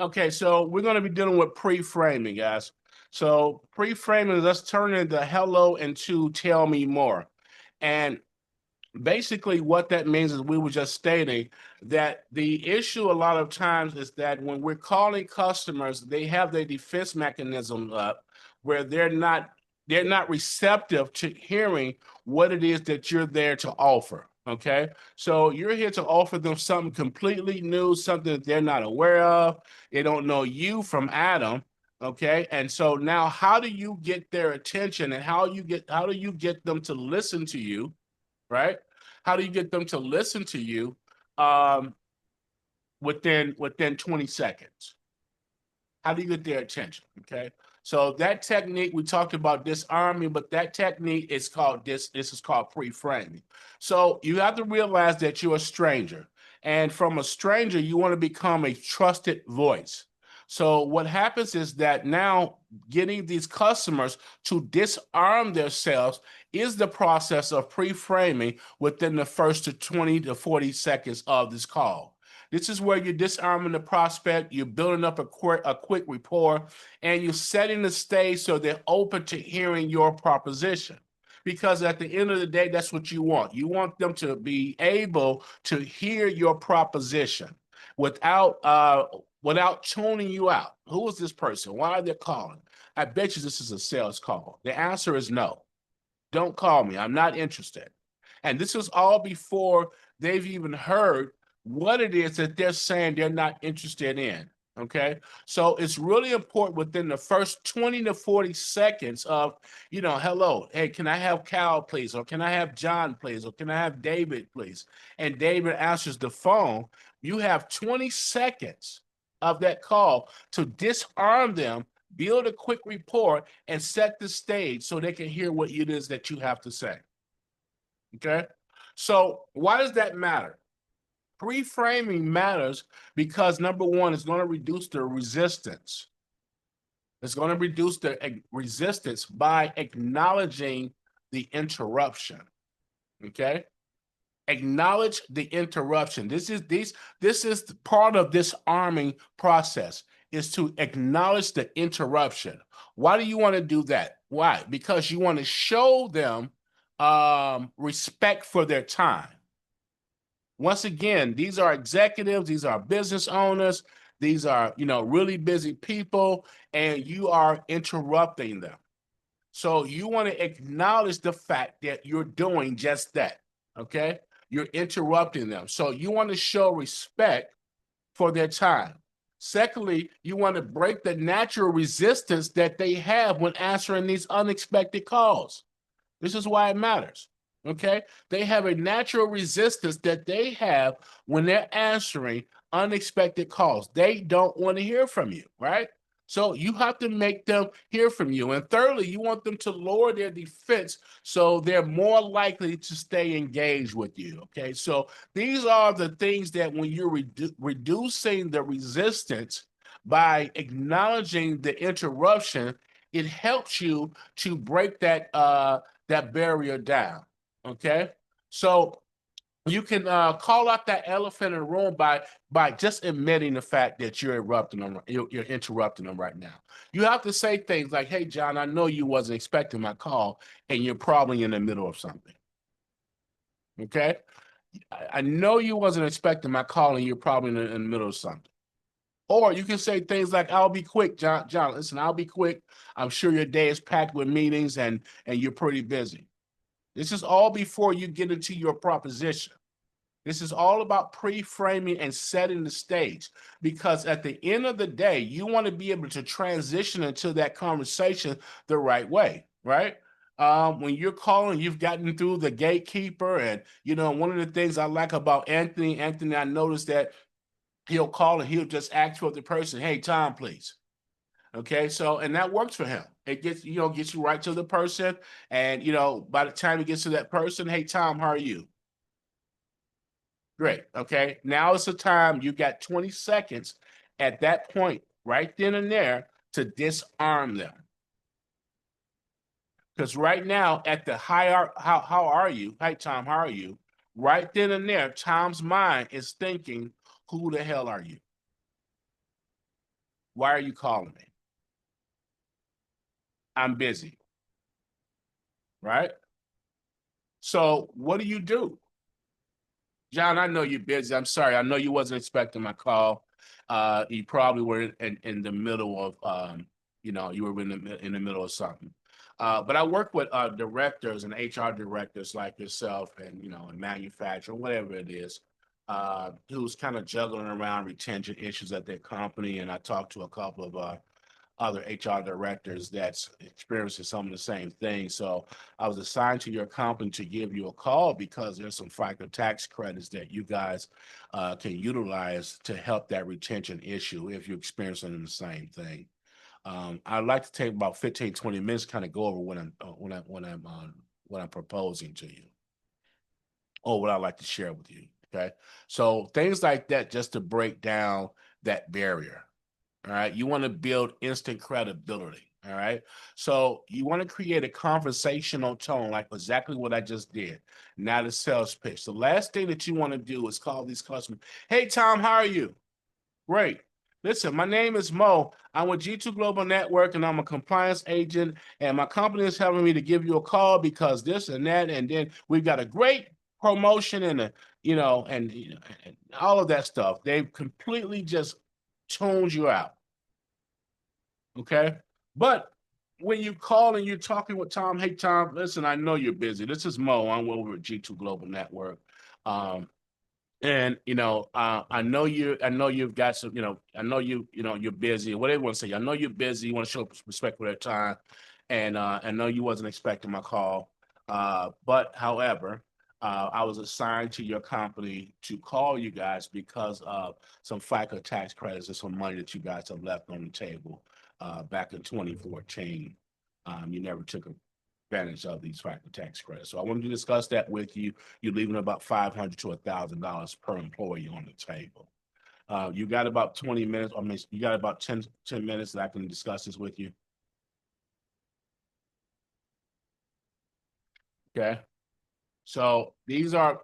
Okay, so we're going to be dealing with pre-framing, guys. So pre-framing, let's turn into hello into tell me more. And basically what that means is we were just stating that the issue a lot of times is that when we're calling customers, they have their defense mechanism up where they're not receptive to hearing what it is that you're there to offer. Okay. So you're here to offer them something completely new, something that they're not aware of. They don't know you from Adam. Okay. And so now how do you get their attention and how do you get them to listen to you? Right? How do you get them to listen to you um, within 20 seconds? How do you get their attention? Okay. So that technique we talked about disarming, but that technique is called this is called pre-framing. So you have to realize that you're a stranger. And from a stranger, you want to become a trusted voice. So what happens is that now getting these customers to disarm themselves is the process of pre-framing within the first 20 to 40 seconds of this call. This is where you're disarming the prospect, you're building up a quick rapport, and you're setting the stage so they're open to hearing your proposition. Because at the end of the day, that's what you want. You want them to be able to hear your proposition without tuning you out. Who is this person? Why are they calling? I bet you this is a sales call. The answer is no. Don't call me. I'm not interested. And this is all before they've even heard what it is that they're saying they're not interested in. Okay. So it's really important within the first 20 to 40 seconds of, hello, hey, can I have Cal, please? Or can I have John, please? Or can I have David, please? And David answers the phone. You have 20 seconds of that call to disarm them, build a quick rapport, and set the stage so they can hear what it is that you have to say. Okay. So why does that matter? Pre-framing matters because number one, it's going to reduce the resistance. It's going to reduce the resistance by acknowledging the interruption. Okay. Acknowledge the interruption. This is part of this arming process is to acknowledge the interruption. Why do you want to do that? Why? Because you want to show them respect for their time. Once again, these are executives, these are business owners, these are, really busy people, and you are interrupting them. So you want to acknowledge the fact that you're doing just that. Okay. You're interrupting them. So you want to show respect for their time. Secondly, you want to break the natural resistance that they have when answering these unexpected calls. This is why it matters. Okay. They have a natural resistance that they have when they're answering unexpected calls. They don't want to hear from you, right? So you have to make them hear from you. And thirdly, you want them to lower their defense so they're more likely to stay engaged with you. Okay. So these are the things that when you're reducing the resistance by acknowledging the interruption, it helps you to break that barrier down. Okay. So you can call out that elephant in the room by just admitting the fact that you're interrupting them. You're interrupting them right now. You have to say things like, "Hey, John, I know you wasn't expecting my call, and you're probably in the middle of something." Okay, I know you wasn't expecting my call, and you're probably in the middle of something. Or you can say things like, "I'll be quick, John. John, listen, I'll be quick. I'm sure your day is packed with meetings, and you're pretty busy." This is all before you get into your proposition. This is all about pre-framing and setting the stage because at the end of the day, you want to be able to transition into that conversation the right way, right? When you're calling, you've gotten through the gatekeeper. And, one of the things I like about Anthony, I noticed that he'll call and he'll just ask for the person, "Hey, Tom, please." Okay, so and that works for him. It gets you right to the person, and by the time he gets to that person, "Hey Tom, how are you?" Great. Okay, now it's the time. You got 20 seconds at that point, right then and there, to disarm them. Because right now, at the how are you? "Hi Tom, how are you?" Right then and there, Tom's mind is thinking, "Who the hell are you?" Why are you calling me? I'm busy, right? So what do you do? John, I know you're busy. I'm sorry. I know you wasn't expecting my call. You probably were in the middle of, you were in the middle of something. But I work with directors and HR directors like yourself and, in manufacturing, whatever it is, who's kind of juggling around retention issues at their company. And I talked to a couple of other HR directors that's experiencing some of the same things. So I was assigned to your company to give you a call because there's some FICA tax credits that you guys can utilize to help that retention issue if you're experiencing the same thing. I'd like to take about 15, 20 minutes, kind of go over what I'm proposing to you or what I'd like to share with you. Okay. So things like that, just to break down that barrier. All right. You want to build instant credibility. All right. So you want to create a conversational tone, like exactly what I just did. Not a sales pitch. The last thing that you want to do is call these customers. Hey, Tom, how are you? Great. Listen, my name is Mo. I'm with G2 Global Network and I'm a compliance agent. And my company is helping me to give you a call because this and that. And then we've got a great promotion and all of that stuff. They've completely just tuned you out. Okay. But when you call and you're talking with Tom, hey, Tom, listen, I know you're busy. This is Mo. I'm over at G2 Global Network. Um, and I know you've got some, I know you're busy, whatever you want to say. I know you're busy, you want to show respect for their time. And I know you wasn't expecting my call. But however, I was assigned to your company to call you guys because of some FICA tax credits and some money that you guys have left on the table back in 2014. You never took advantage of these FICA tax credits. So I wanted to discuss that with you. You're leaving about $500 to $1,000 per employee on the table. You got about 20 minutes. I mean, you got about 10 minutes that I can discuss this with you. Okay. So these are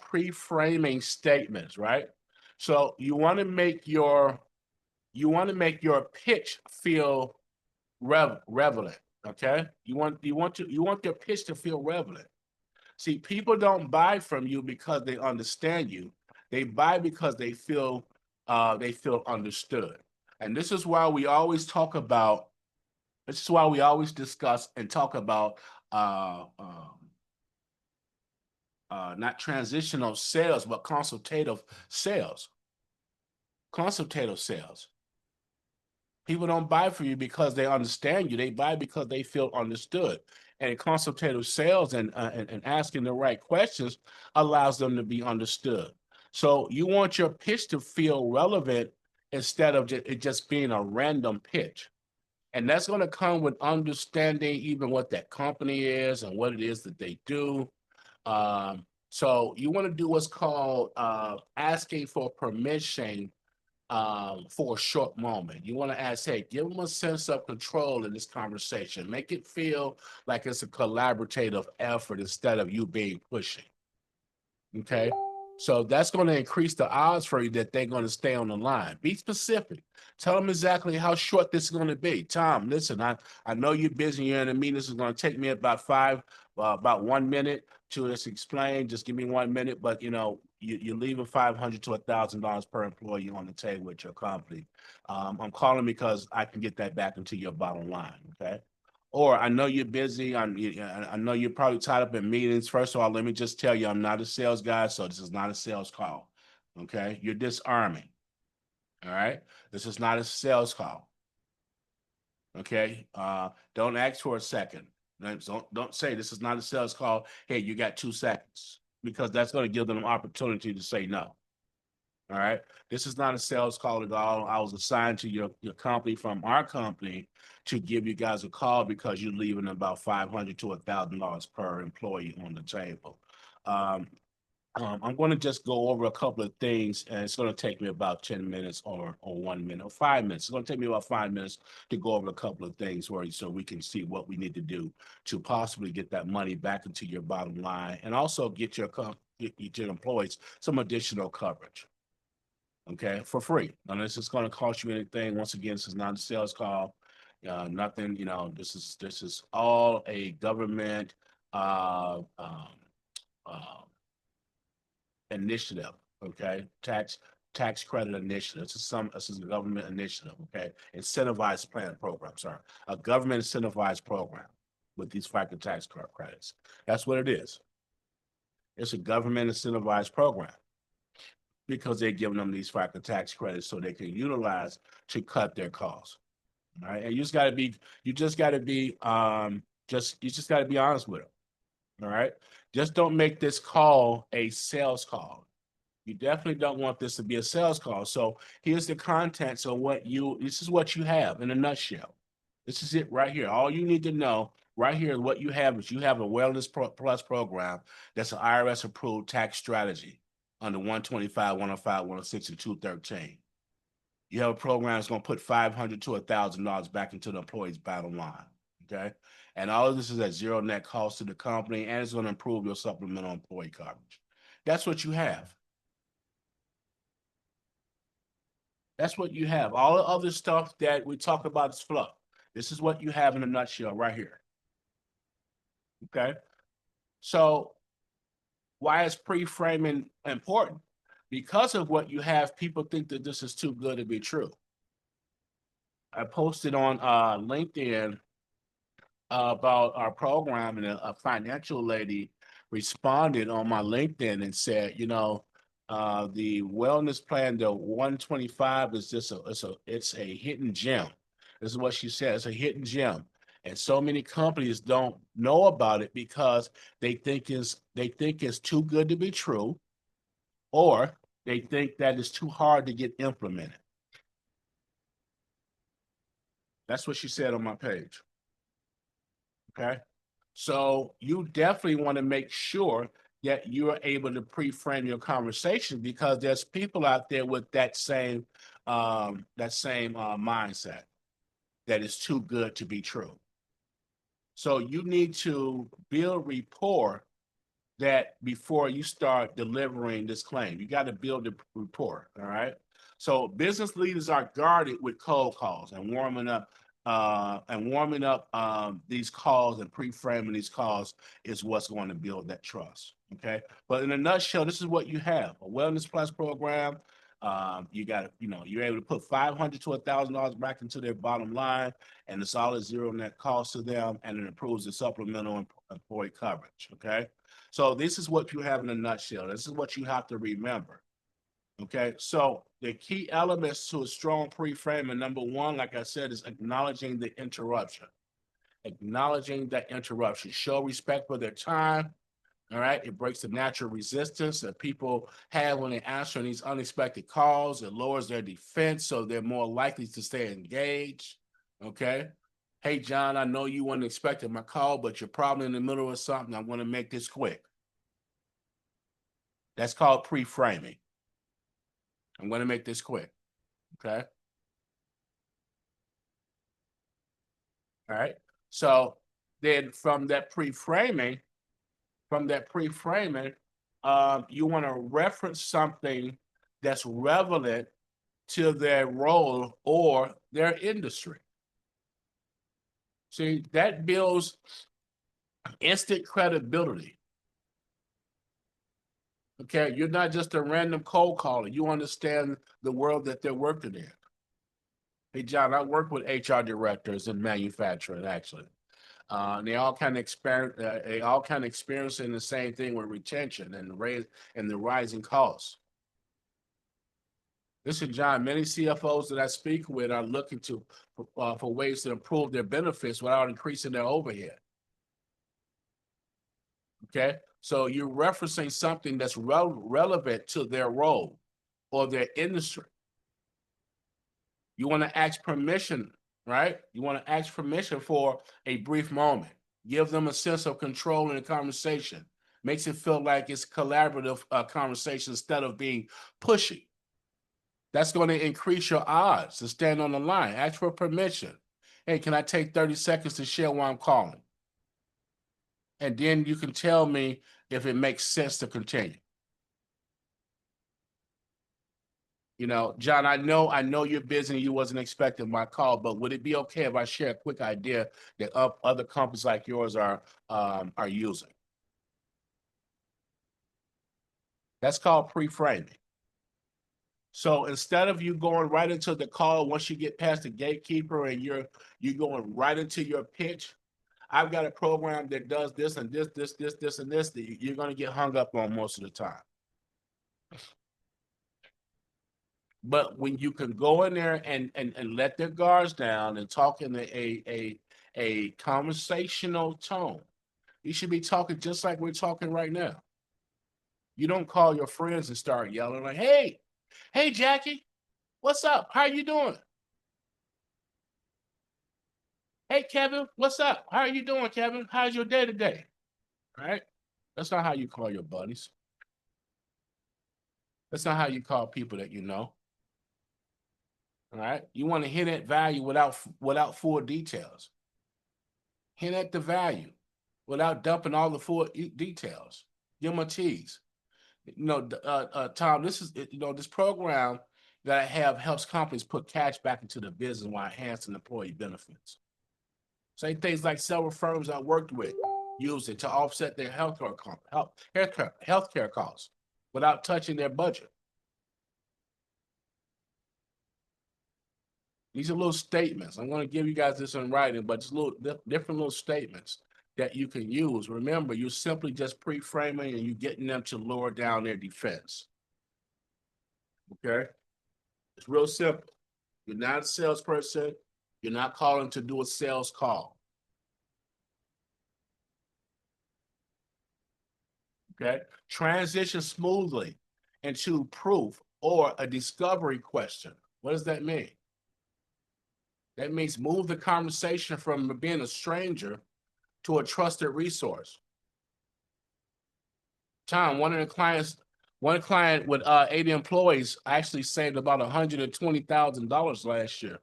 pre-framing statements, right? So you want to make your pitch feel relevant. Okay. You want your pitch to feel relevant. See, people don't buy from you because they understand you. They buy because they feel understood. And this is why we always talk about. This is why we always discuss and talk about not transitional sales, but consultative sales. Consultative sales. People don't buy from you because they understand you. They buy because they feel understood. And consultative sales and asking the right questions allows them to be understood. So you want your pitch to feel relevant instead of it just being a random pitch. And that's going to come with understanding even what that company is and what it is that they do. So you want to do what's called asking for permission for a short moment. You want to ask, hey, give them a sense of control in this conversation. Make it feel like it's a collaborative effort instead of you being pushy. Okay. So that's going to increase the odds for you that they're going to stay on the line. Be specific. Tell them exactly how short this is going to be. Tom, listen, I know you're busy. You're in a meeting. This is going to take me about 1 minute to just explain. Just give me 1 minute. But you're leaving $500 to $1,000 per employee on the table with your company. I'm calling because I can get that back into your bottom line. Okay. Or I know you're busy. I know you're probably tied up in meetings. First of all, let me just tell you, I'm not a sales guy, so this is not a sales call. Okay, you're disarming. All right, this is not a sales call. Okay, don't ask for a second. Don't say this is not a sales call. Hey, you got 2 seconds because that's going to give them an opportunity to say no. All right. This is not a sales call at all. I was assigned to your company from our company to give you guys a call because you're leaving about $500 to $1,000 per employee on the table. Um, I'm going to just go over a couple of things, and it's going to take me about 10 minutes or 1 minute or 5 minutes. It's going to take me about 5 minutes to go over a couple of things so we can see what we need to do to possibly get that money back into your bottom line and also get your employees some additional coverage. Okay. okay, for free. Unless it's going to cost you anything. Once again, this is not a sales call. Nothing, this is all a government uh, initiative, okay? Tax credit initiative. This is a government initiative, okay? Incentivized plan program, sorry. A government incentivized program with these FICA tax credits. That's what it is. It's a government incentivized program because they're giving them these FICA tax credits so they can utilize to cut their costs. All right. And you just gotta be honest with them. All right. Just don't make this call a sales call. You definitely don't want this to be a sales call. So here's the contents of this is what you have in a nutshell. This is it right here. All you need to know right here, what you have is you have a Wellness Plus program that's an IRS approved tax strategy under 125, 105, 106, and 213. You have a program that's going to put $500 to $1,000 back into the employee's bottom line. Okay. And all of this is at zero net cost to the company, and it's going to improve your supplemental employee coverage. That's what you have. That's what you have. All the other stuff that we talk about is fluff. This is what you have in a nutshell right here. Okay. So why is pre-framing important? Because of what you have, people think that this is too good to be true. I posted on LinkedIn about our program, and a financial lady responded on my LinkedIn and said, the wellness plan, the 125, is just it's a hidden gem. This is what she said. It's a hidden gem. And so many companies don't know about it because they think it's too good to be true, or they think that it's too hard to get implemented. That's what she said on my page. Okay. So you definitely want to make sure that you are able to pre-frame your conversation, because there's people out there with that same mindset that is too good to be true. So you need to build rapport that before you start delivering this claim. You got to build the rapport. All right. So business leaders are guarded with cold calls and warming up these calls and pre-framing these calls is what's going to build that trust. Okay. But in a nutshell, this is what you have: a Wellness Plus program. You're able to put $500 to $1,000 back into their bottom line, and it's all a zero net cost to them, and it improves the supplemental employee coverage. Okay. So this is what you have in a nutshell. This is what you have to remember. Okay, so the key elements to a strong pre-framing, number one, like I said, is acknowledging the interruption. Acknowledging that interruption. Show respect for their time. All right, it breaks the natural resistance that people have when they answer these unexpected calls. It lowers their defense, so they're more likely to stay engaged. Okay. Hey, John, I know you weren't expecting my call, but you're probably in the middle of something. I'm going to make this quick. That's called pre-framing. I'm going to make this quick. Okay. All right. So then from that pre-framing, you want to reference something that's relevant to their role or their industry. See, that builds instant credibility. Okay, you're not just a random cold caller. You understand the world that they're working in. Hey, John, I work with HR directors in manufacturing, actually. They all kind of experiencing the same thing with retention and the rising costs. Listen, John, many CFOs that I speak with are looking for ways to improve their benefits without increasing their overhead. Okay, so you're referencing something that's relevant to their role or their industry. You want to ask permission, right? You want to ask permission for a brief moment. Give them a sense of control in the conversation. Makes it feel like it's collaborative conversation instead of being pushy. That's going to increase your odds to stand on the line. Ask for permission. Hey, can I take 30 seconds to share why I'm calling? And then you can tell me if it makes sense to continue. John, I know you're busy and you wasn't expecting my call, but would it be okay if I share a quick idea that other companies like yours are using? That's called pre-framing. So instead of you going right into the call, once you get past the gatekeeper and you're going right into your pitch, I've got a program that does this and this and this that you're going to get hung up on most of the time. But when you can go in there and let their guards down and talk in a conversational tone, you should be talking just like we're talking right now. You don't call your friends and start yelling like, hey, Jackie, what's up? How you doing? Hey, Kevin, what's up? How are you doing, Kevin? How's your day today? All right. That's not how you call your buddies. That's not how you call people that you know. All right. You want to hint at value without full details. Hint at the value without dumping all the full details. Give them a tease. Tom, this is this program that I have helps companies put cash back into the business while enhancing employee benefits. Say things like several firms I worked with use it to offset their healthcare costs without touching their budget. These are little statements. I'm going to give you guys this in writing, but it's different little statements that you can use. Remember, you're simply just pre-framing and you're getting them to lower down their defense. Okay? It's real simple. You're not a salesperson. You're not calling to do a sales call. Okay? Transition smoothly into proof or a discovery question. What does that mean? That means move the conversation from being a stranger to a trusted resource. Tom, one client with 80 employees actually saved about $120,000 last year.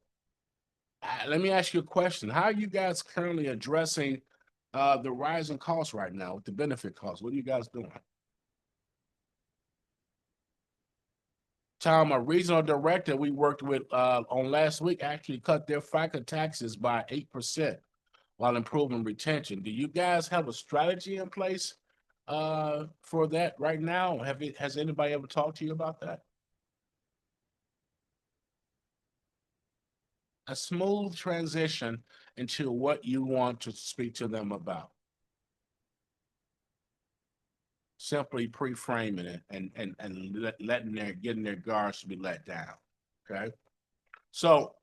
Let me ask you a question. How are you guys currently addressing the rising costs right now with the benefit costs? What are you guys doing? Tom, a regional director we worked with on last week actually cut their FICA taxes by 8% while improving retention. Do you guys have a strategy in place for that right now? Has anybody ever talked to you about that? A smooth transition into what you want to speak to them about. Simply pre-framing it and getting their guards to be let down. Okay. So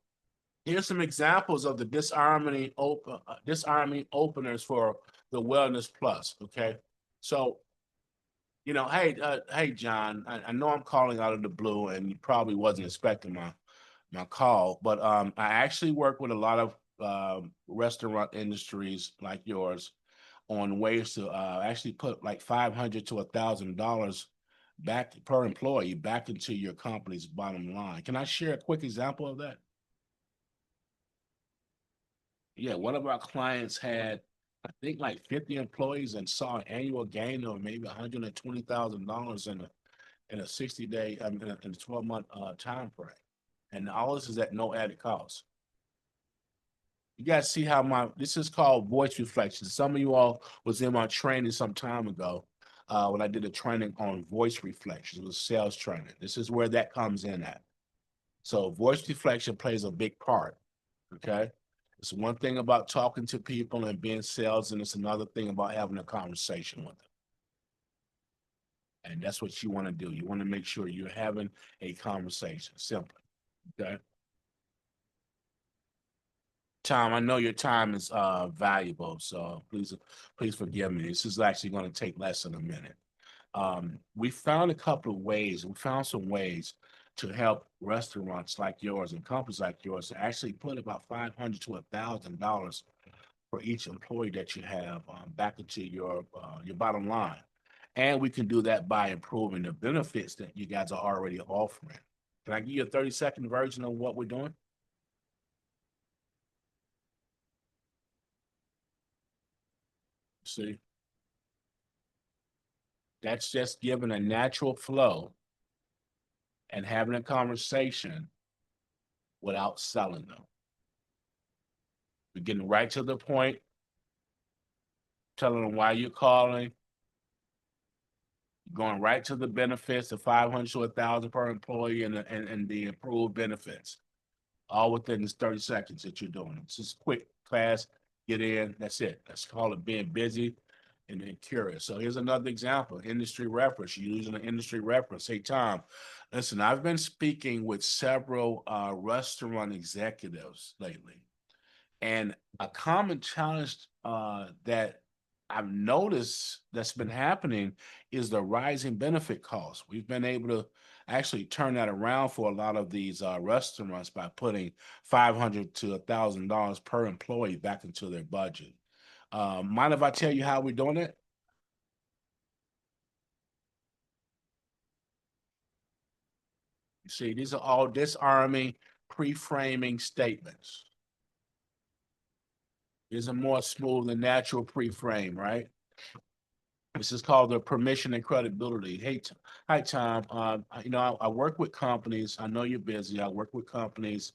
here's some examples of the disarming openers for the Wellness Plus. Okay. So, hey, John, I know I'm calling out of the blue and you probably wasn't expecting my call, but I actually work with a lot of restaurant industries like yours on ways to actually put like $500 to $1,000 back per employee back into your company's bottom line. Can I share a quick example of that? Yeah, one of our clients had, I think, like 50 employees and saw an annual gain of maybe $120,000 in a 60-day, in a 12-month time frame. And all this is at no added cost. You guys see how this is called voice reflection. Some of you all was in my training some time ago when I did a training on voice reflection. It was sales training. This is where that comes in at. So voice reflection plays a big part. Okay. It's one thing about talking to people and being sales, and it's another thing about having a conversation with them. And that's what you want to do. You want to make sure you're having a conversation, simply. Okay. Tom, I know your time is valuable, so please forgive me. This is actually going to take less than a minute. We found a couple of ways. We found some ways to help restaurants like yours and companies like yours to actually put about $500 to $1,000 for each employee that you have back into your bottom line, and we can do that by improving the benefits that you guys are already offering. Can I give you a 30-second version of what we're doing? See, that's just giving a natural flow and having a conversation without selling them. We're getting right to the point, telling them why you're calling, going right to the benefits, the 500 to 1,000 per employee, and the improved benefits, all within this 30 seconds that you're doing. It's just quick, fast, get in. That's it. Let's call it being busy and then curious. So here's another example: industry reference. You're using an industry reference. Hey, Tom, listen, I've been speaking with several restaurant executives lately, and a common challenge that I've noticed that's been happening is the rising benefit costs. We've been able to actually turn that around for a lot of these restaurants by putting $500 to $1,000 per employee back into their budget. Mind if I tell you how we're doing it? You see, these are all disarming, pre-framing statements. These are more smooth and natural pre-frame, right? This is called the permission and credibility. Hey, hi, Tom. I work with companies. I know you're busy. I work with companies,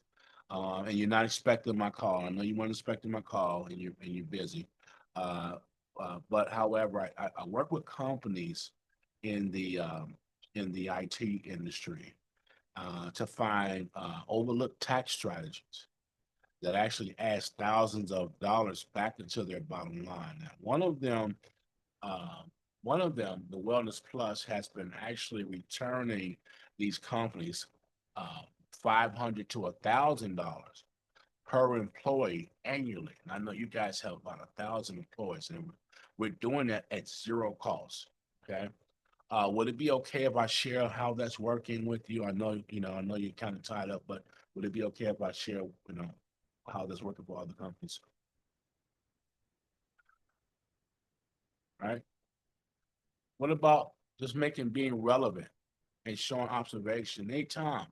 and you're not expecting my call. I know you weren't expecting my call, and you're busy. Uh, but however, I work with companies in the IT industry to find overlooked tax strategies that actually adds thousands of dollars back into their bottom line. Now, um, one of them, the Wellness Plus, has been actually returning these companies uh, $500 to $1,000 per employee annually. And I know you guys have about 1,000 employees, and we're doing that at zero cost. Okay. Would it be okay if I share how that's working with you? I know you're kind of tied up, but would it be okay if I share, how that's working for other companies? Right. What about just making being relevant and showing observation? Hey, Tom,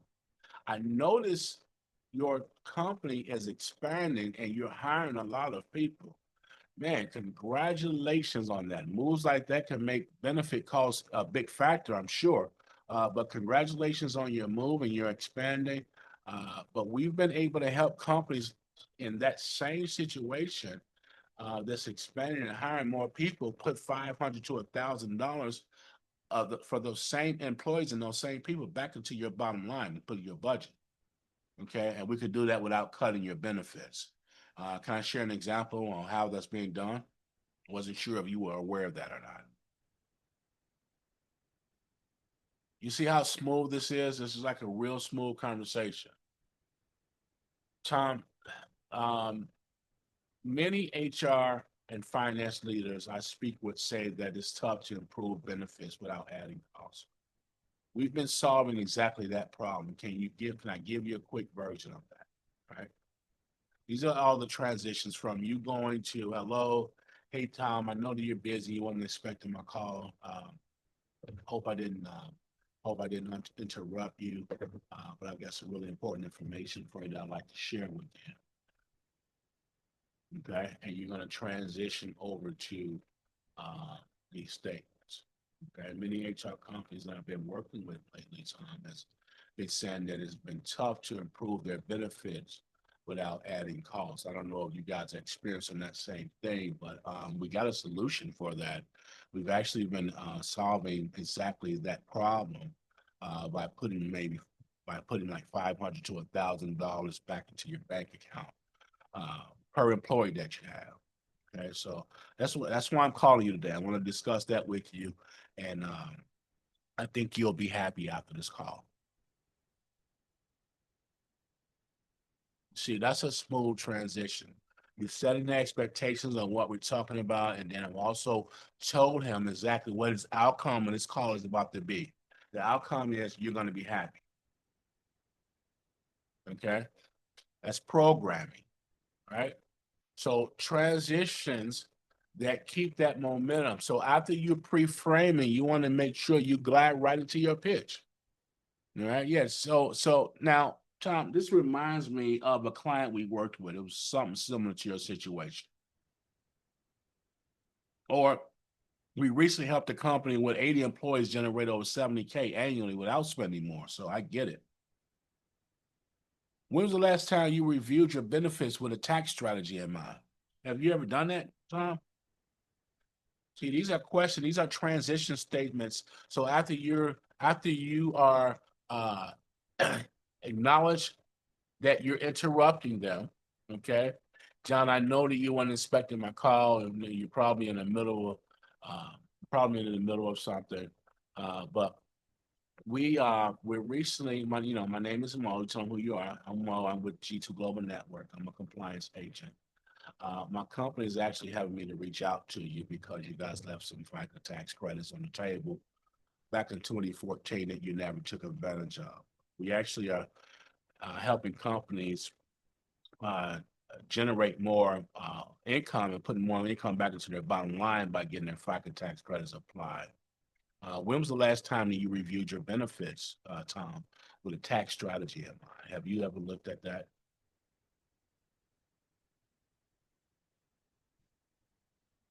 I notice your company is expanding and you're hiring a lot of people. Man, congratulations on that. Moves like that can make benefit costs a big factor, I'm sure. But congratulations on your move and you're expanding. But we've been able to help companies in that same situation that's expanding and hiring more people put $500 to $1,000 for those same employees and those same people back into your bottom line to put your budget. Okay, and we could do that without cutting your benefits. Can I share an example on how that's being done? Wasn't sure if you were aware of that or not. You see how smooth this is? This is like a real smooth conversation. Tom, um, many HR and finance leaders I speak with say that it's tough to improve benefits without adding costs. We've been solving exactly that problem. Can I give you a quick version of that? Right. These are all the transitions from you going to hello, hey Tom, I know that you're busy. You wasn't expecting my call. Hope I didn't interrupt you, but I've got some really important information for you that I'd like to share with you. Okay, and you're going to transition over to uh, these statements. Okay, many HR companies that I've been working with lately, Tom, has been saying that it's been tough to improve their benefits without adding costs. I don't know if you guys are experiencing that same thing, but we got a solution for that. We've actually been solving exactly that problem by putting like $500 to $1,000 back into your bank account uh, per employee that you have. Okay, so that's why I'm calling you today. I want to discuss that with you, and I think you'll be happy after this call. See, that's a smooth transition. You're setting the expectations on what we're talking about, and then I've also told him exactly what his outcome of this call is about to be. The outcome is you're going to be happy. Okay, that's programming, right? So transitions that keep that momentum. So after you're pre-framing, you want to make sure you glide right into your pitch. All right. Yes. So now, Tom, this reminds me of a client we worked with. It was something similar to your situation. Or We recently helped a company with 80 employees generate over 70K annually without spending more. So I get it. When was the last time you reviewed your benefits with a tax strategy in mind? Have you ever done that, Tom? See, these are questions, these are transition statements. So after you are uh acknowledge that you're interrupting them, okay? John, I know that you weren't expecting my call, and you're probably in the middle of something. But we're recently, my name is Moe. Tell them who you are. I'm Moe. I'm with G2 Global Network. I'm a compliance agent. My company is actually having me to reach out to you because you guys left some FICA tax credits on the table back in 2014 that you never took advantage of. We actually are helping companies generate more income and putting more income back into their bottom line by getting their FICA tax credits applied. When was the last time that you reviewed your benefits, Tom, with a tax strategy in mind? Have you ever looked at that?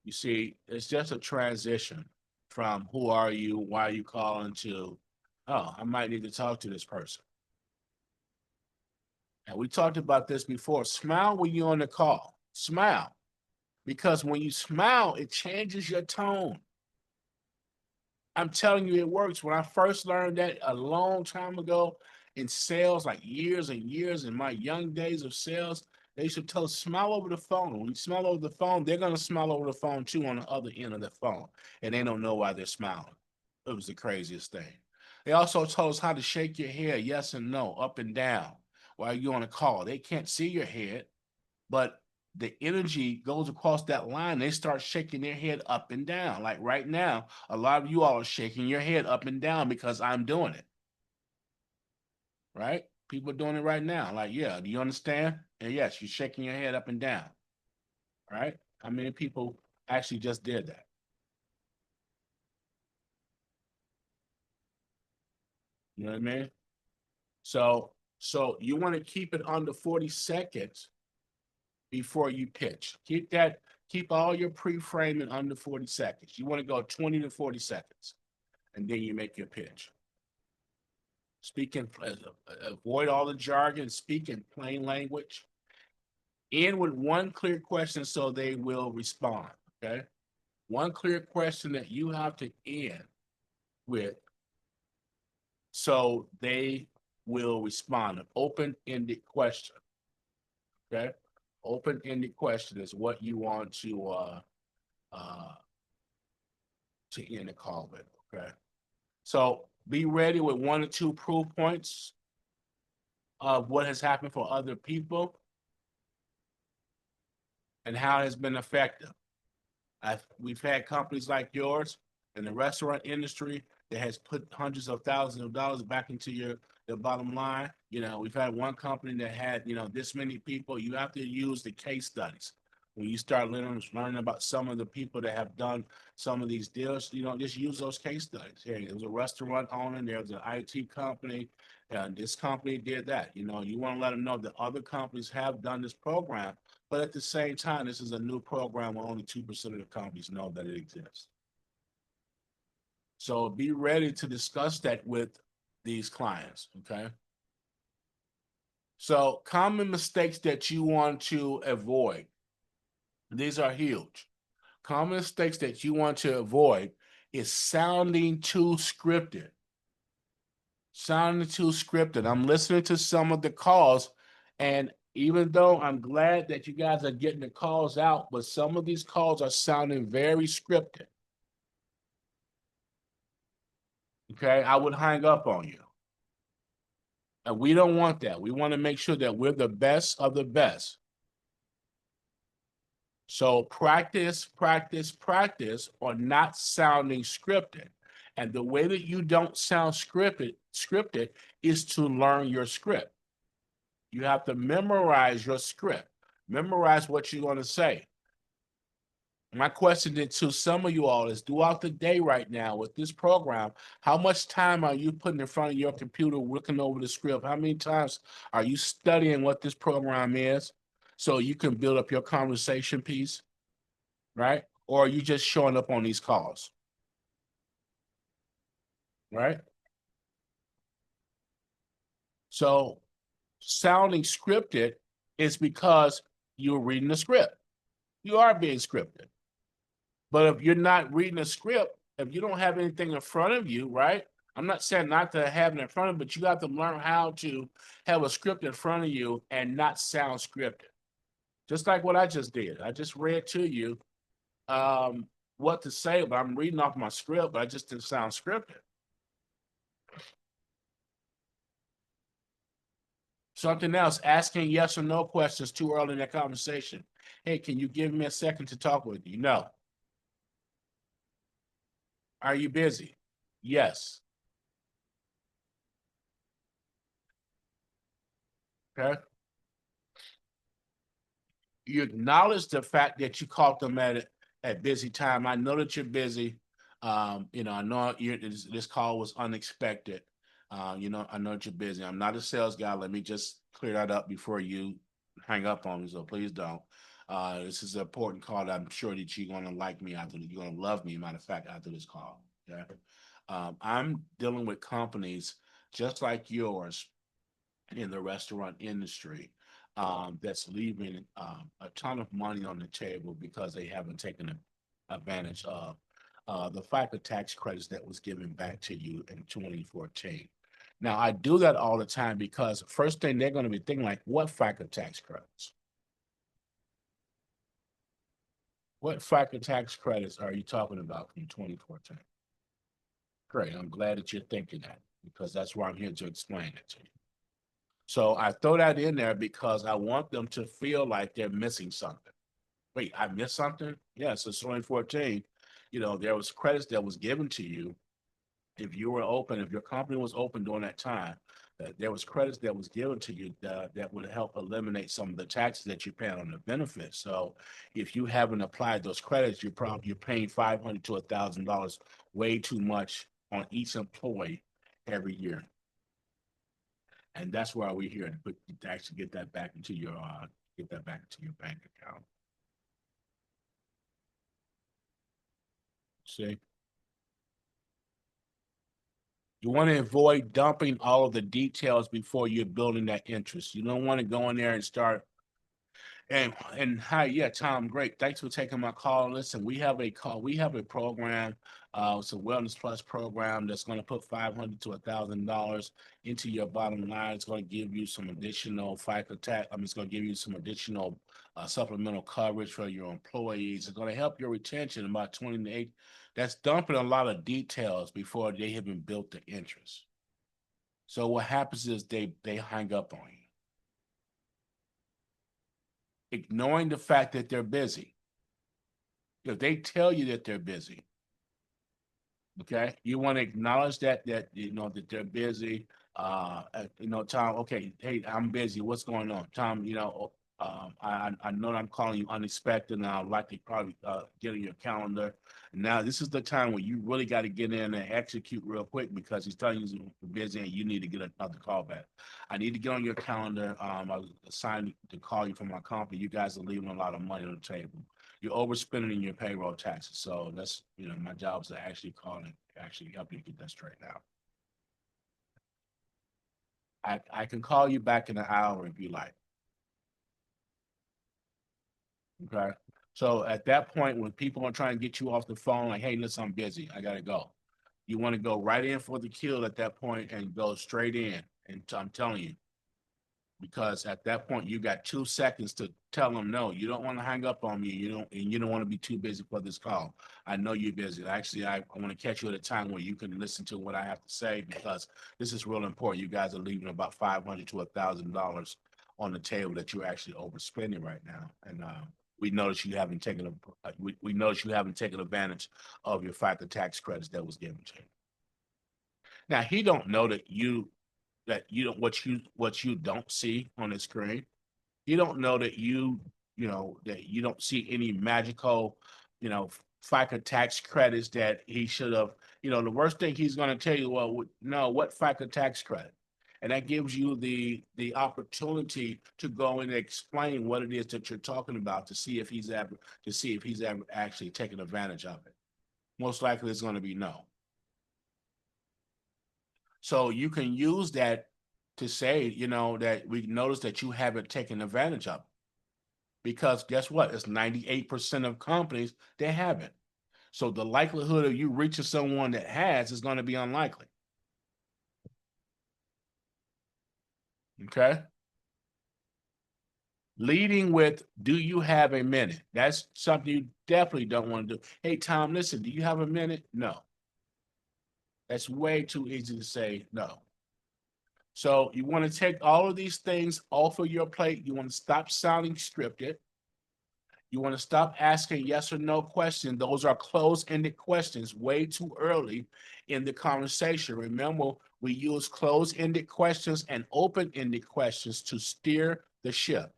You see, it's just a transition from who are you, why are you calling to, oh, I might need to talk to this person. And we talked about this before. Smile when you're on the call. Smile. Because when you smile, it changes your tone. I'm telling you, it works. When I first learned that a long time ago in sales, like years and years in my young days of sales, they used to tell us, smile over the phone. When you smile over the phone, they're going to smile over the phone too on the other end of the phone. And they don't know why they're smiling. It was the craziest thing. They also told us how to shake your head, yes and no, up and down, while you're on a call. They can't see your head, but the energy goes across that line. They start shaking their head up and down. Like right now, a lot of you all are shaking your head up and down because I'm doing it. Right? People are doing it right now. Like, yeah, do you understand? And yes, you're shaking your head up and down. Right? How many people actually just did that? You know what I mean? So you want to keep it under 40 seconds before you pitch. Keep all your pre-framing under 40 seconds. You want to go 20 to 40 seconds, and then you make your pitch. Avoid all the jargon, speak in plain language. End with one clear question so they will respond, okay? One clear question that you have to end with so they will respond. An open-ended question, okay? Open-ended question is what you want to end the call with, okay? So be ready with 1 or 2 proof points of what has happened for other people and how it has been effective. We've had companies like yours in the restaurant industry that has put hundreds of thousands of dollars back into your bottom line. We've had one company that had, this many people. You have to use the case studies. When you start learning about some of the people that have done some of these deals, just use those case studies. Hey, there was a restaurant owner, there was an IT company, and this company did that. You want to let them know that other companies have done this program, but at the same time, this is a new program where only 2% of the companies know that it exists. So be ready to discuss that with these clients, okay? So common mistakes that you want to avoid. These are huge. Common mistakes that you want to avoid is sounding too scripted. Sounding too scripted. I'm listening to some of the calls, and even though I'm glad that you guys are getting the calls out, but some of these calls are sounding very scripted. Okay, I would hang up on you. And we don't want that. We want to make sure that we're the best of the best. So practice, practice, practice on not sounding scripted. And the way that you don't sound scripted is to learn your script. You have to memorize your script. Memorize what you're going to say. My question to some of you all is, throughout the day right now with this program, how much time are you putting in front of your computer looking over the script? How many times are you studying what this program is so you can build up your conversation piece, right? Or are you just showing up on these calls? right? So sounding scripted is because you're reading the script. You are being scripted. But if you're not reading a script, if you don't have anything in front of you, right? I'm not saying not to have it in front of you, but you got to learn how to have a script in front of you and not sound scripted. Just like what I just did. I just read to you what to say, but I'm reading off my script, but I just didn't sound scripted. Something else, asking yes or no questions too early in that conversation. Hey, can you give me a second to talk with you? No. Are you busy? Yes. Okay. You acknowledge the fact that you caught them at busy time. I know that you're busy. I know this call was unexpected. I know that you're busy. I'm not a sales guy. Let me just clear that up before you hang up on me. So please don't. This is an important call that I'm sure that you're going to like me after. You're going to love me, matter of fact, after this call. Okay. I'm dealing with companies just like yours in the restaurant industry that's leaving a ton of money on the table because they haven't taken advantage of the FICA tax credits that was given back to you in 2014. Now, I do that all the time because first thing they're going to be thinking like, what FICA tax credits? What FICA tax credits are you talking about from 2014? Great. I'm glad that you're thinking that because that's why I'm here to explain it to you. So I throw that in there because I want them to feel like they're missing something. Wait, I missed something? Yeah, so 2014, there was credits that was given to you if you were open, if your company was open during that time, there was credits that was given to you that would help eliminate some of the taxes that you pay on the benefits. So if you haven't applied those credits, you're paying $500 to $1,000 way too much on each employee every year. And that's why we're here to actually get that back into your bank account. See, you want to avoid dumping all of the details before you're building that interest. You don't want to go in there and start. And hi, yeah, Tom, great. Thanks for taking my call. Listen, we have a program, it's a Wellness Plus program that's going to put $500 to $1,000 into your bottom line. It's going to give you some additional FICA tax. It's going to give you some additional supplemental coverage for your employees. It's going to help your retention about 20 to 8. That's dumping a lot of details before they have been built the interest. So what happens is they hang up on you, ignoring the fact that they're busy. If they tell you that they're busy, okay, you want to acknowledge that they're busy. Tom, okay, hey, I'm busy. What's going on? Tom, I know that I'm calling you unexpected, and I'd like to probably get on your calendar. Now, this is the time where you really got to get in and execute real quick because he's telling you he's busy and you need to get another call back. I need to get on your calendar. I was assigned to call you from my company. You guys are leaving a lot of money on the table. You're overspending in your payroll taxes. So that's, my job is to actually call and actually help you get that straightened out. I can call you back in an hour if you like. Okay. So at that point, when people are trying to get you off the phone, like, hey, listen, I'm busy. I gotta go. You want to go right in for the kill at that point and go straight in. And I'm telling you, because at that point you got 2 seconds to tell them no. You don't want to hang up on me. You don't want to be too busy for this call. I know you're busy. Actually, I want to catch you at a time where you can listen to what I have to say because this is real important. You guys are leaving about $500 to $1,000 on the table that you're actually overspending right now. And we notice you haven't taken we notice you haven't taken advantage of your FICA tax credits that was given to you. Now he don't know that you don't what you don't see on the screen. You don't know that that you don't see any magical, you know, FICA tax credits that he should have. The worst thing he's going to tell you, well, no, what FICA tax credit? And that gives you the opportunity to go and explain what it is that you're talking about to see if he's ever actually taken advantage of it. Most likely, it's going to be no. So you can use that to say, you know, that we notice that you haven't taken advantage of it. Because guess what? It's 98% of companies that haven't. So the likelihood of you reaching someone that has is going to be unlikely. Okay. Leading with, do you have a minute? That's something you definitely don't want to do. Hey, Tom, listen, do you have a minute? No. That's way too easy to say no. So you want to take all of these things off of your plate. You want to stop sounding scripted. You want to stop asking yes or no questions. Those are closed-ended questions way too early in the conversation. Remember, we use closed-ended questions and open-ended questions to steer the ship,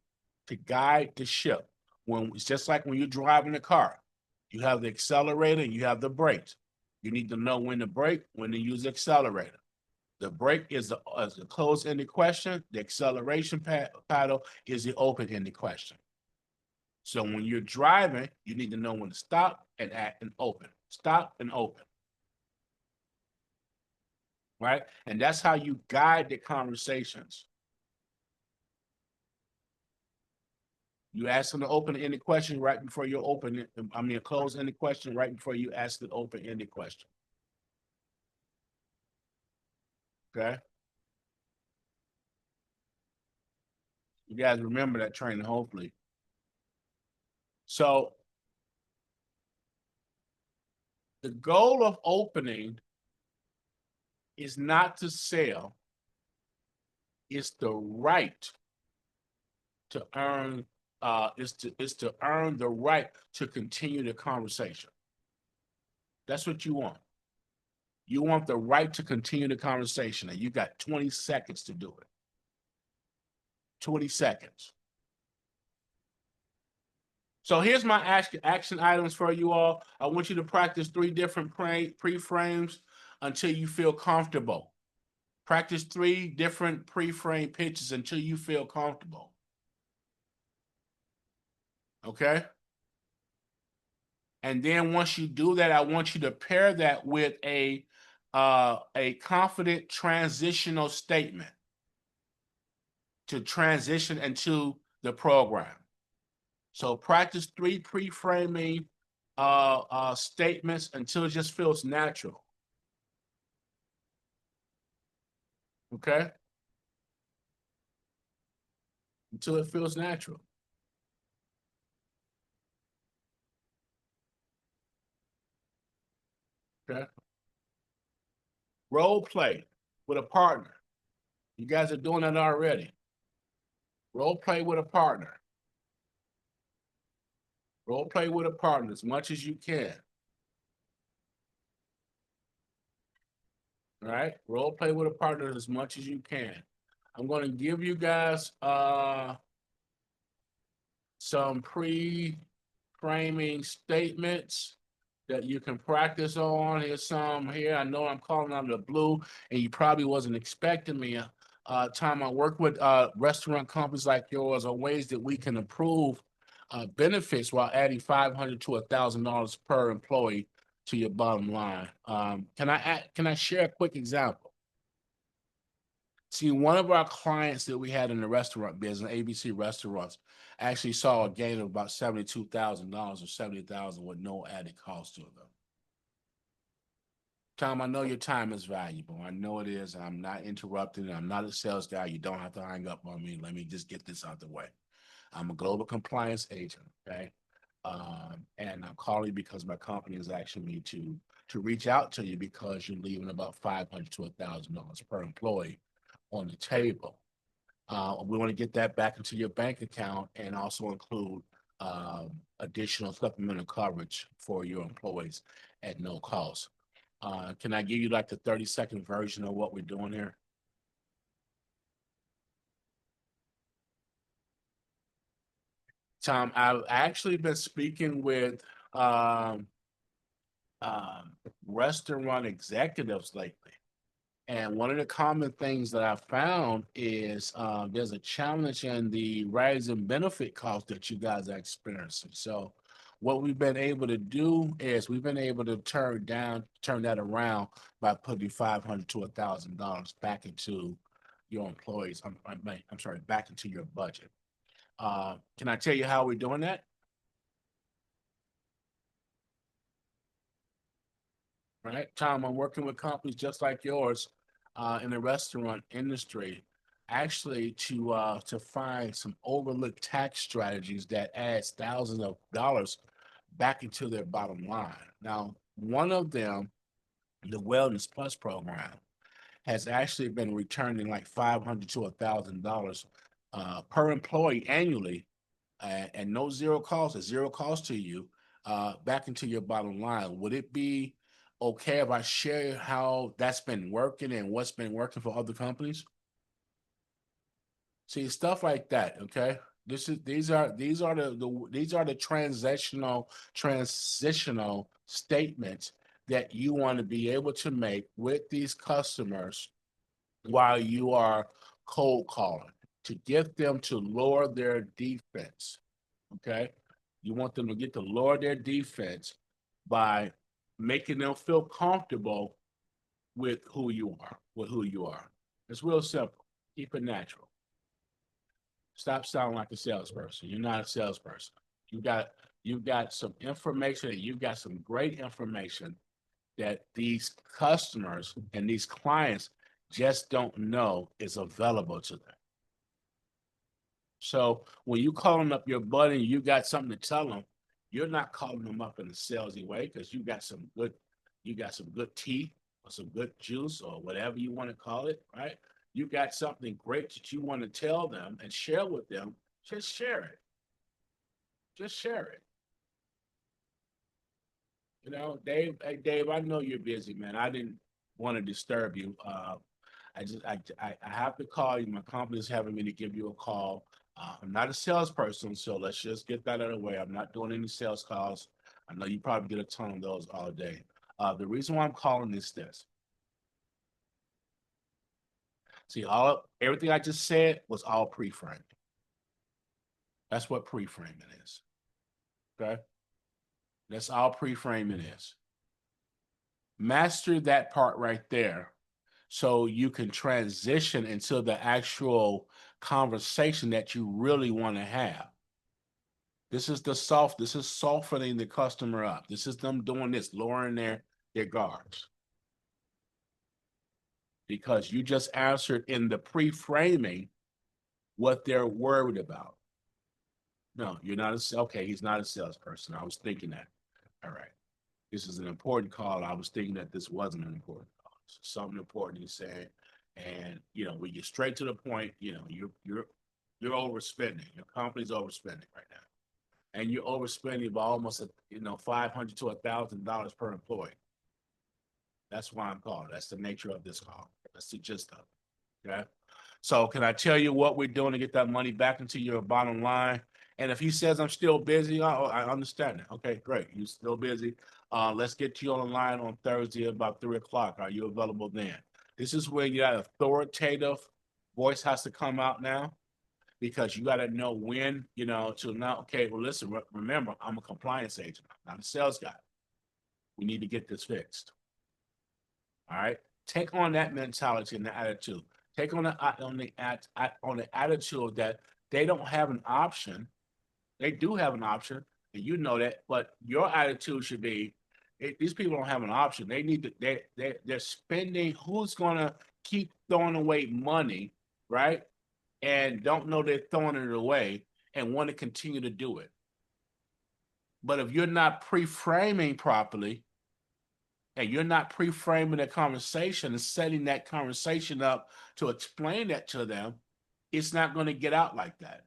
to guide the ship. When it's just like when you're driving a car, you have the accelerator and you have the brakes. You need to know when to brake, when to use the accelerator. The brake is the closed-ended question. The acceleration paddle is the open-ended question. So when you're driving, you need to know when to stop and act and open. Stop and open. Right? And that's how you guide the conversations. You ask them to open-ended question right before you open it. I mean, a closed-ended question right before you ask the open-ended question. Okay? You guys remember that training, hopefully. So the goal of opening is not to sell, it's the right to earn is to earn the right to continue the conversation. That's what you want. You want the right to continue the conversation, and you got 20 seconds to do it. 20 seconds. So here's my action items for you all. I want you to practice 3 different pre-frames until you feel comfortable. Practice 3 different pre-frame pitches until you feel comfortable. Okay? And then once you do that, I want you to pair that with a confident transitional statement to transition into the program. So practice 3 pre-framing statements until it just feels natural. Okay? Until it feels natural. Okay? Role play with a partner. You guys are doing that already. Role play with a partner. Role play with a partner as much as you can. All right? Role play with a partner as much as you can. I'm going to give you guys some pre-framing statements that you can practice on. Here's some here. I know I'm calling out of the blue, and you probably wasn't expecting me. Tom, I work with restaurant companies like yours on ways that we can improve benefits while adding $500 to $1,000 per employee to your bottom line. Can I share a quick example? See, one of our clients that we had in the restaurant business, ABC Restaurants, actually saw a gain of about $72,000 or $70,000 with no added cost to them. Tom, I know your time is valuable. I know it is. I'm not interrupting. I'm not a sales guy. You don't have to hang up on me. Let me just get this out the way. I'm a global compliance agent, okay? And I'm calling because my company is asking me to reach out to you because you're leaving about $500 to $1,000 per employee on the table. We want to get that back into your bank account and also include additional supplemental coverage for your employees at no cost. Can I give you like the 30-second version of what we're doing here? Tom, I've actually been speaking with restaurant executives lately. And one of the common things that I found is there's a challenge in the rising benefit costs that you guys are experiencing. So What we've been able to do is we've been able to turn that around by putting $500 to $1,000 back into your employees. I'm sorry, back into your budget. Can I tell you how we're doing that? Right, Tom, I'm working with companies just like yours in the restaurant industry, actually to find some overlooked tax strategies that adds thousands of dollars back into their bottom line. Now, one of them, the Wellness Plus program, has actually been returning like $500 to $1,000 per employee annually, and no zero cost, a zero cost to you, back into your bottom line. Would it be okay if I share how that's been working and what's been working for other companies? See, stuff like that. Okay, these are the transitional statements that you want to be able to make with these customers while you are cold calling to get them to lower their defense. Okay, you want them to get to lower their defense by making them feel comfortable with who you are, It's real simple. Keep it natural. Stop sounding like a salesperson. You're not a salesperson. You got you got some information, you got some great information that these customers and these clients just don't know is available to them. So when you calling up your buddy and you got something to tell them, you're not calling them up in a salesy way because you got some good tea or some good juice or whatever you want to call it, right? You got something great that you want to tell them and share with them. Just share it. Just share it. Dave. Hey, Dave, I know you're busy, man. I didn't want to disturb you. I have to call you. My company's having me to give you a call. I'm not a salesperson, so let's just get that out of the way. I'm not doing any sales calls. I know you probably get a ton of those all day. The reason why I'm calling is this. See, everything I just said was all pre-framing. That's what pre-framing is. Okay? That's all pre-framing is. Master that part right there so you can transition into the actual conversation that you really want to have. This is softening the customer up. This is them doing this, lowering their guards. Because you just answered in the pre-framing what they're worried about. No, you're not okay, he's not a salesperson. I was thinking that. All right. This is an important call. I was thinking that this wasn't an important call. It's something important he's saying. And we get straight to the point, you're overspending. Your company's overspending right now. And you're overspending by almost $500 to $1,000 per employee. That's why I'm calling. That's the nature of this call. That's the gist of it. Okay. So can I tell you what we're doing to get that money back into your bottom line? And if he says I'm still busy, I understand that. Okay, great. You're still busy. Let's get you on the line on Thursday about 3:00. Are you available then? This is where that authoritative voice has to come out now, because you got to know when, to now, okay, well, listen, remember, I'm a compliance agent, I'm not a sales guy. We need to get this fixed. All right. Take on that mentality and the attitude. Take on the attitude that they don't have an option. They do have an option, and you know that. But your attitude should be, these people don't have an option. They need to. They're spending. Who's gonna keep throwing away money, right? And don't know they're throwing it away and want to continue to do it. But if you're not pre-framing properly, and you're not pre-framing the conversation and setting that conversation up to explain that to them, it's not going to get out like that.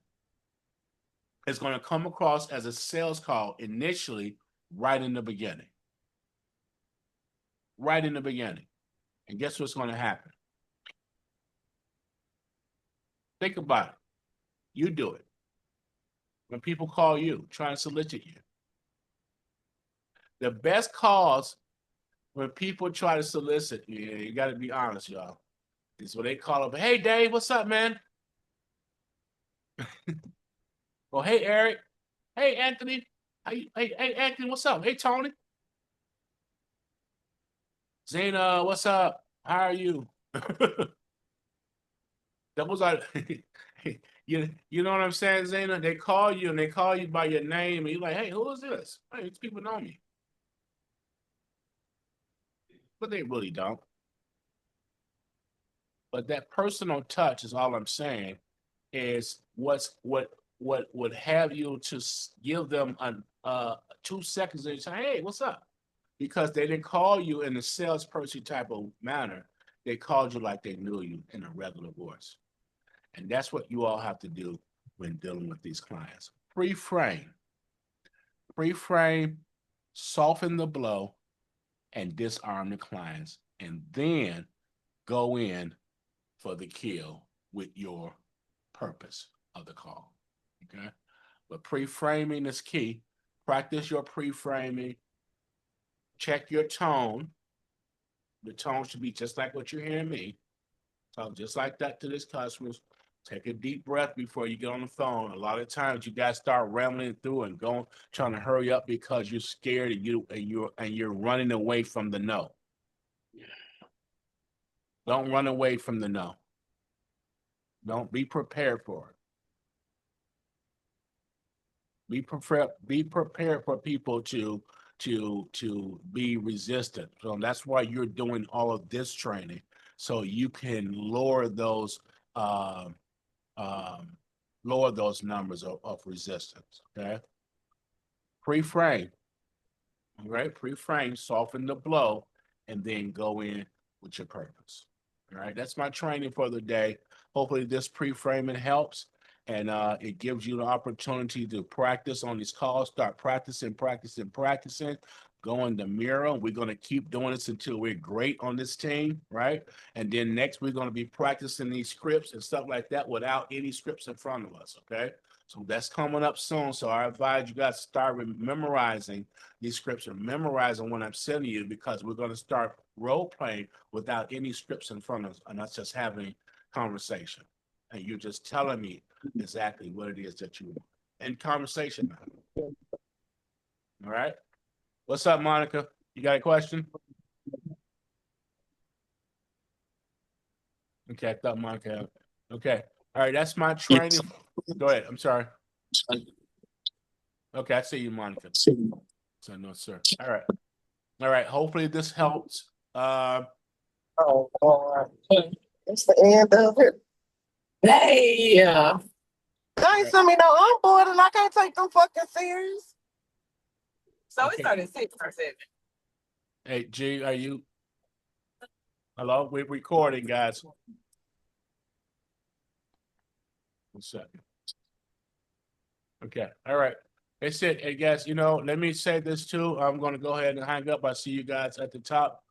It's going to come across as a sales call initially, right in the beginning. Right in the beginning. And guess what's going to happen? Think about it. You do it. When people call you, trying to solicit you. The best calls when people try to solicit you got to be honest, y'all. It's when they call up, hey, Dave, what's up, man? Well, hey, Eric. Hey, Anthony. Hey, Anthony, what's up? Hey, Tony. Zena, what's up? How are you? That was like, you know what I'm saying, Zena? They call you and they call you by your name, and you're like, hey, who is this? Hey, these people know me, but they really don't. But that personal touch is all I'm saying. Is what would have you to give them an 2 seconds and say, hey, what's up? Because they didn't call you in a salesperson type of manner. They called you like they knew you in a regular voice. And that's what you all have to do when dealing with these clients. Pre-frame, soften the blow, and disarm the clients, and then go in for the kill with your purpose of the call. Okay. But pre-framing is key. Practice your pre-framing. Check your tone. The tone should be just like what you're hearing me. Talk just like that to this customers. Take a deep breath before you get on the phone. A lot of times you guys start rambling through and going, trying to hurry up because you're scared and you're running away from the no. Don't run away from the no. Don't be prepared for it. Be prepared for people to be resistant. So that's why you're doing all of this training, so you can um, lower those numbers of resistance. Okay. Pre-frame. All right. Pre-frame, soften the blow, and then go in with your purpose. All right. That's my training for the day. Hopefully this pre-framing helps. And it gives you the opportunity to practice on these calls, start practicing. Go in the mirror. We're going to keep doing this until we're great on this team, right? And then next, we're going to be practicing these scripts and stuff like that without any scripts in front of us, okay? So that's coming up soon. So I advise you guys to start memorizing these scripts and memorizing what I'm sending you, because we're going to start role playing without any scripts in front of us and us just having conversation. And you're just telling me exactly what it is that you want in conversation. All right. What's up, Monica? You got a question? Okay, I thought Monica had. Okay. All right, that's my training. Go ahead. I'm sorry. Okay, I see you, Monica. So no, sir. All right. All right. Hopefully this helps. Oh, Lord. It's the end of it. Hey, they ain't send me no onboard and I can't take them fucking serious. So Okay. it started 6 or 7. Hey, G, are you? Hello, we're recording, guys. 1 second. Okay. All right. They said, hey, guys, let me say this too. I'm going to go ahead and hang up. I see you guys at the top.